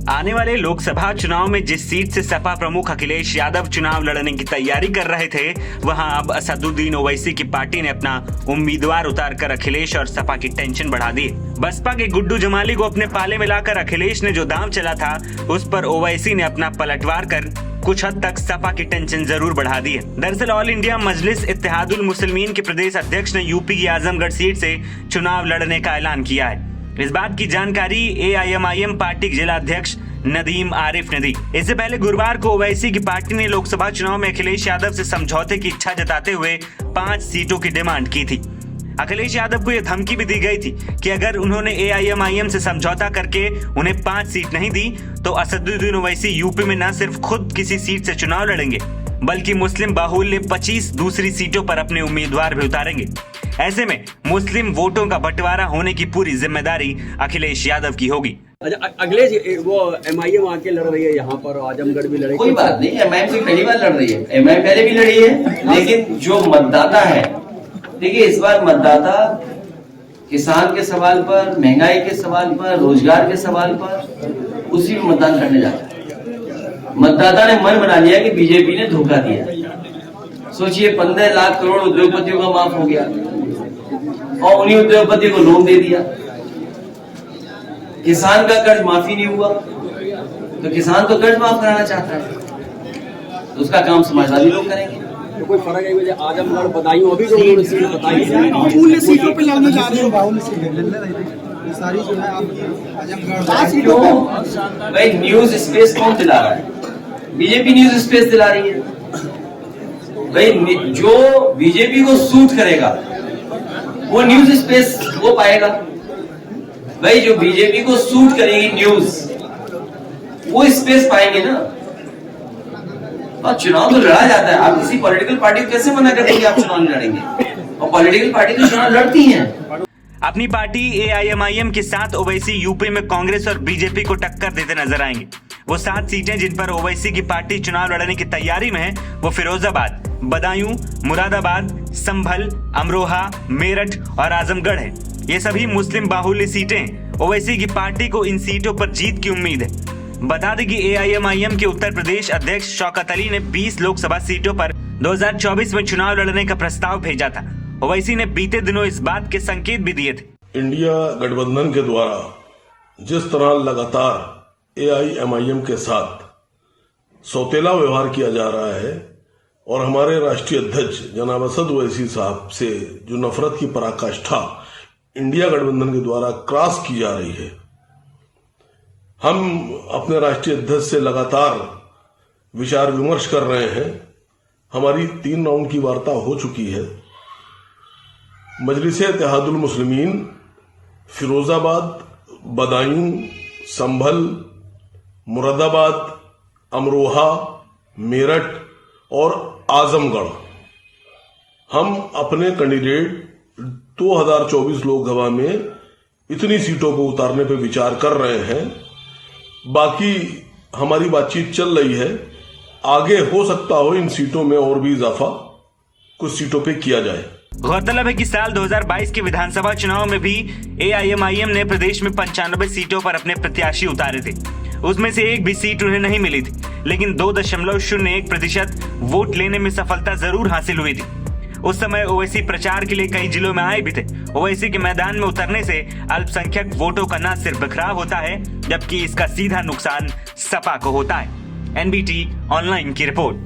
आने वाले लोकसभा चुनाव में जिस सीट से सपा प्रमुख अखिलेश यादव चुनाव लड़ने की तैयारी कर रहे थे, वहां अब असदुद्दीन ओवैसी की पार्टी ने अपना उम्मीदवार उतारकर अखिलेश और सपा की टेंशन बढ़ा दी। बसपा के गुड्डू जमाली को अपने पाले में लाकर अखिलेश ने जो दांव चला था, उस पर ओवैसी ने अपना पलटवार कर कुछ हद तक सपा की टेंशन जरूर बढ़ा दी है। दरअसल ऑल इंडिया मजलिस इत्तेहादुल मुस्लिमीन के प्रदेश अध्यक्ष ने यूपी की आजमगढ़ सीट से चुनाव लड़ने का ऐलान किया है। इस बात की जानकारी AIMIM पार्टी के जिला अध्यक्ष नदीम आरिफ ने दी। इससे पहले गुरुवार को ओवैसी की पार्टी ने लोकसभा चुनाव में अखिलेश यादव से समझौते की इच्छा जताते हुए 5 सीटों की डिमांड की थी। अखिलेश यादव को यह धमकी भी दी गई थी कि अगर उन्होंने AIMIM से समझौता करके उन्हें 5 सीट नहीं दी तो असदुद्दीन ओवैसी यूपी में न सिर्फ खुद किसी सीट से चुनाव लड़ेंगे, बल्कि मुस्लिम बाहुल्य 25 दूसरी सीटों पर अपने उम्मीदवार भी उतारेंगे। ऐसे में मुस्लिम वोटों का बंटवारा होने की पूरी जिम्मेदारी अखिलेश यादव की होगी। अखिलेश वो MIM आके लड़ रही है यहाँ पर, आजमगढ़ भी लड़ेगी। कोई बात नहीं, MIM से पहली बार लड़ रही है, MIM पहले भी लड़ी है, लेकिन जो मतदाता है, देखिए इस बार मतदाता किसान के सवाल पर, महंगाई के सवाल पर, रोजगार के सवाल पर उसी में मतदान करने जाता है। मतदाता ने मन बना लिया कि बीजेपी ने धोखा दिया। सोचिए 15 लाख करोड़ उद्योगपतियों का माफ हो गया और उन्हीं उद्योगपति को लोन दे दिया। किसान का कर्ज माफी नहीं हुआ, तो किसान तो कर्ज माफ कराना चाहता है, तो उसका काम समाजवादी लोग करेंगे। तो कोई फर्क है? आजमगढ़ बदायूं अभी जो सीट बताई बाहुल्य सीटों पे लड़ने जा रहे हो, बाहुल्य सीटें सारी जो है आप आजमगढ़। भाई न्यूज स्पेस कौन दिला रहा है? बीजेपी न्यूज स्पेस दिला रही है। भाई जो बीजेपी को सूट करेगा वो न्यूज स्पेस वो पाएगा। भाई जो बीजेपी को सूट करेगी न्यूज, वो स्पेस पाएंगे ना। और चुनाव तो लड़ा जाता है, आप किसी पॉलिटिकल पार्टी को कैसे मना कर देंगे आप चुनाव लड़ेंगे? और पॉलिटिकल पार्टी तो चुनाव लड़ती हैं। अपनी पार्टी AIMIM के साथ ओवैसी यूपी में कांग्रेस और बीजेपी को टक्कर देते नजर आएंगे। वो 7 सीटें जिन पर ओवैसी की पार्टी चुनाव लड़ने की तैयारी में है, वो फिरोजाबाद, बदायूं, मुरादाबाद, संभल, अमरोहा, मेरठ और आजमगढ़ है। ये सभी मुस्लिम बाहुल्य सीटें। ओवैसी की पार्टी को इन सीटों पर जीत की उम्मीद है। बता दें कि AIMIM के उत्तर प्रदेश अध्यक्ष शौकत अली ने 20 लोकसभा सीटों पर 2024 में चुनाव लड़ने का प्रस्ताव भेजा था। ओवैसी ने बीते दिनों इस बात के संकेत भी दिए थे। इंडिया गठबंधन के द्वारा जिस तरह लगातार AIMIM के साथ सौतेला व्यवहार किया जा रहा है और हमारे राष्ट्रीय अध्यक्ष जनाब असद ओवैसी साहब से जो नफरत की पराकाष्ठा इंडिया गठबंधन के द्वारा क्रॉस की जा रही है, हम अपने राष्ट्रीय अध्यक्ष से लगातार विचार विमर्श कर रहे हैं। हमारी 3 राउंड की वार्ता हो चुकी है। मजलिस इत्तेहादुल मुस्लिमीन फिरोजाबाद, बदायूं, संभल, मुरादाबाद, अमरोहा, मेरठ और आजमगढ़, हम अपने कैंडिडेट 2024 लोकसभा में इतनी सीटों को उतारने पर विचार कर रहे हैं। बाकी हमारी बातचीत चल रही है, आगे हो सकता हो इन सीटों में और भी इजाफा कुछ सीटों पे किया जाए। गौरतलब है कि साल 2022 के विधानसभा चुनाव में भी AIMIM ने प्रदेश में 95 सीटों पर अपने प्रत्याशी उतारे थे। उसमें से एक भी सीट उन्हें नहीं मिली थी, लेकिन 2.01% वोट लेने में सफलता जरूर हासिल हुई थी। उस समय ओवैसी प्रचार के लिए कई जिलों में आए भी थे। ओवैसी के मैदान में उतरने से अल्पसंख्यक वोटों का न सिर्फ बिखराव होता है, जबकि इसका सीधा नुकसान सपा को होता है। NBT ऑनलाइन की रिपोर्ट।